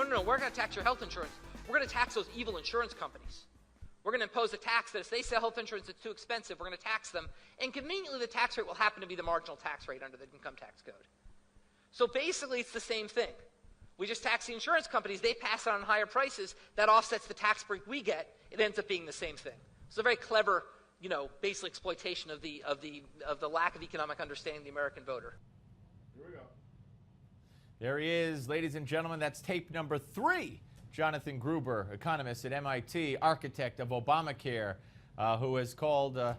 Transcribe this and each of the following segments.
no, we're going to tax your health insurance. We're going to tax those evil insurance companies. We're going to impose a tax that if they sell health insurance that's too expensive, we're going to tax them. And conveniently, the tax rate will happen to be the marginal tax rate under the income tax code. So basically, it's the same thing. We just tax the insurance companies. They pass it on higher prices. That offsets the tax break we get. It ends up being the same thing. It's a very clever, basic exploitation of the lack of economic understanding of the American voter. Here we go. There he is, ladies and gentlemen. That's tape number 3. Jonathan Gruber, economist at MIT, architect of Obamacare, who has called the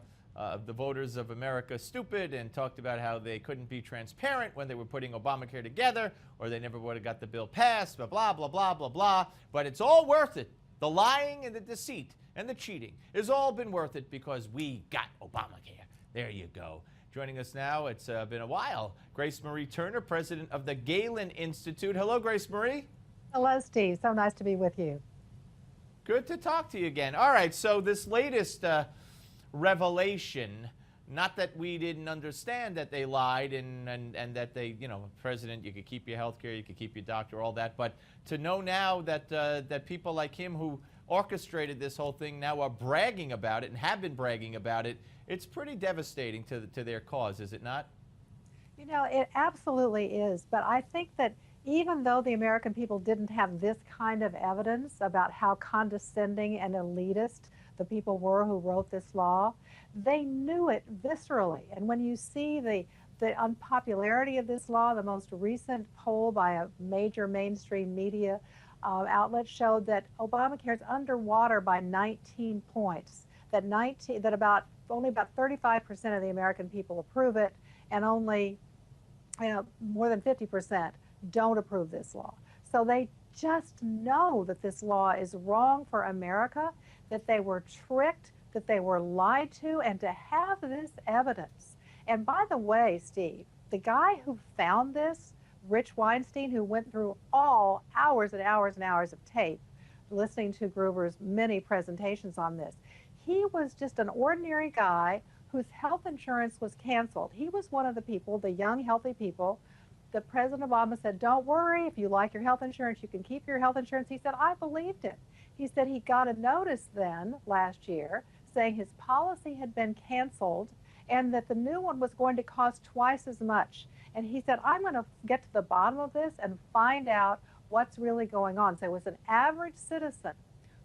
voters of America stupid and talked about how they couldn't be transparent when they were putting Obamacare together, or they never would have got the bill passed, blah, blah, blah, blah, blah, blah. But it's all worth it. The lying and the deceit and the cheating has all been worth it because we got Obamacare. There you go. Joining us now, it's been a while, Grace Marie Turner, president of the Galen Institute. Hello, Grace Marie. Hello, Steve. So nice to be with you. Good to talk to you again. All right, so this latest revelation, not that we didn't understand that they lied and that they, President, you could keep your health care, you could keep your doctor, all that, but to know now that, that people like him who orchestrated this whole thing now are bragging about it and have been bragging about it, it's pretty devastating to their cause, is it not? It absolutely is, but I think that even though the American people didn't have this kind of evidence about how condescending and elitist the people were who wrote this law, they knew it viscerally. And when you see the unpopularity of this law, the most recent poll by a major mainstream media outlet showed that Obamacare is underwater by 19 points, that only about 35% of the American people approve it, and only more than 50% don't approve this law. So they just know that this law is wrong for America, that they were tricked, that they were lied to, and to have this evidence. And by the way, Steve, the guy who found this, Rich Weinstein, who went through all hours and hours and hours of tape, listening to Gruber's many presentations on this, he was just an ordinary guy whose health insurance was canceled. He was one of the people, the young, healthy people, that President Obama said, don't worry, if you like your health insurance, you can keep your health insurance. He said, I believed it. He said he got a notice then, last year, saying his policy had been canceled and that the new one was going to cost twice as much. And he said, I'm going to get to the bottom of this and find out what's really going on. So it was an average citizen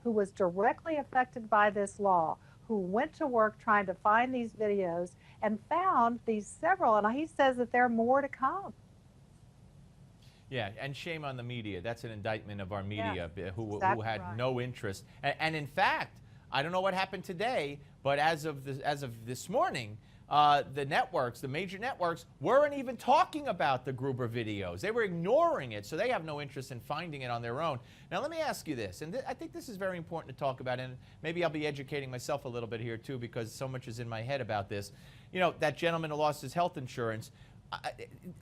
who was directly affected by this law, who went to work trying to find these videos and found these several, and he says that there are more to come. Yeah, and shame on the media. That's an indictment of our media, who had no interest. And in fact, I don't know what happened today, but as of this morning, the networks, the major networks, weren't even talking about the Gruber videos. They were ignoring it, so they have no interest in finding it on their own. Now, let me ask you this, and I think this is very important to talk about, and maybe I'll be educating myself a little bit here, too, because so much is in my head about this. That gentleman who lost his health insurance,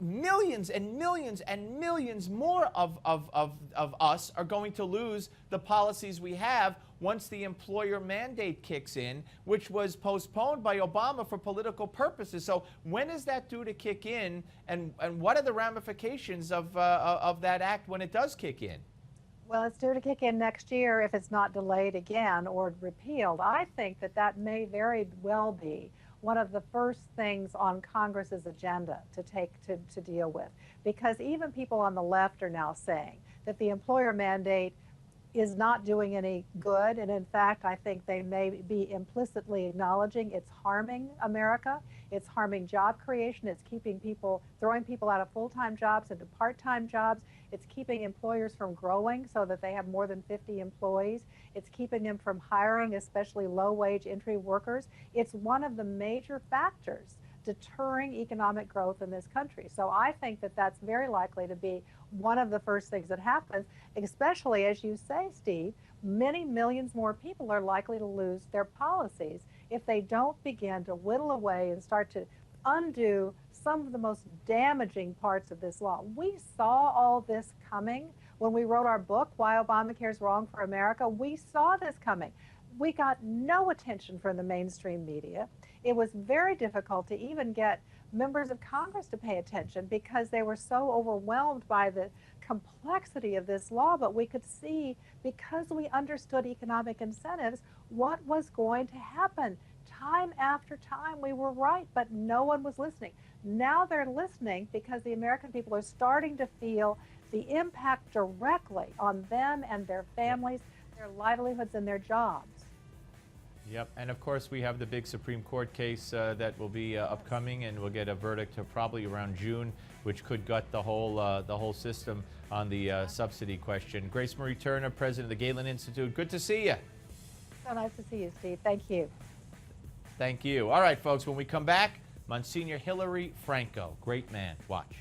millions and millions and millions more of us are going to lose the policies we have once the employer mandate kicks in, which was postponed by Obama for political purposes. So when is that due to kick in, and what are the ramifications of that act when it does kick in? Well, it's due to kick in next year if it's not delayed again or repealed. I think that may very well be one of the first things on Congress's agenda to deal with, because even people on the left are now saying that the employer mandate is not doing any good, and in fact I think they may be implicitly acknowledging it's harming America, it's harming job creation, it's throwing people out of full-time jobs into part-time jobs, it's keeping employers from growing so that they have more than 50 employees, it's keeping them from hiring especially low-wage entry workers. It's one of the major factors deterring economic growth in this country. So I think that that's very likely to be one of the first things that happens, especially, as you say, Steve, many millions more people are likely to lose their policies if they don't begin to whittle away and start to undo some of the most damaging parts of this law. We saw all this coming when we wrote our book, Why Obamacare is Wrong for America. We saw this coming. We got no attention from the mainstream media. It was very difficult to even get members of Congress to pay attention because they were so overwhelmed by the complexity of this law. But we could see, because we understood economic incentives, what was going to happen. Time after time, we were right, but no one was listening. Now they're listening because the American people are starting to feel the impact directly on them and their families, their livelihoods, and their jobs. Yep, and of course we have the big Supreme Court case that will be upcoming, and we'll get a verdict probably around June, which could gut the whole system on the subsidy question. Grace Marie Turner, president of the Galen Institute. Good to see you. So nice to see you, Steve. Thank you. Thank you. All right, folks. When we come back, Monsignor Hilary Franco, great man. Watch.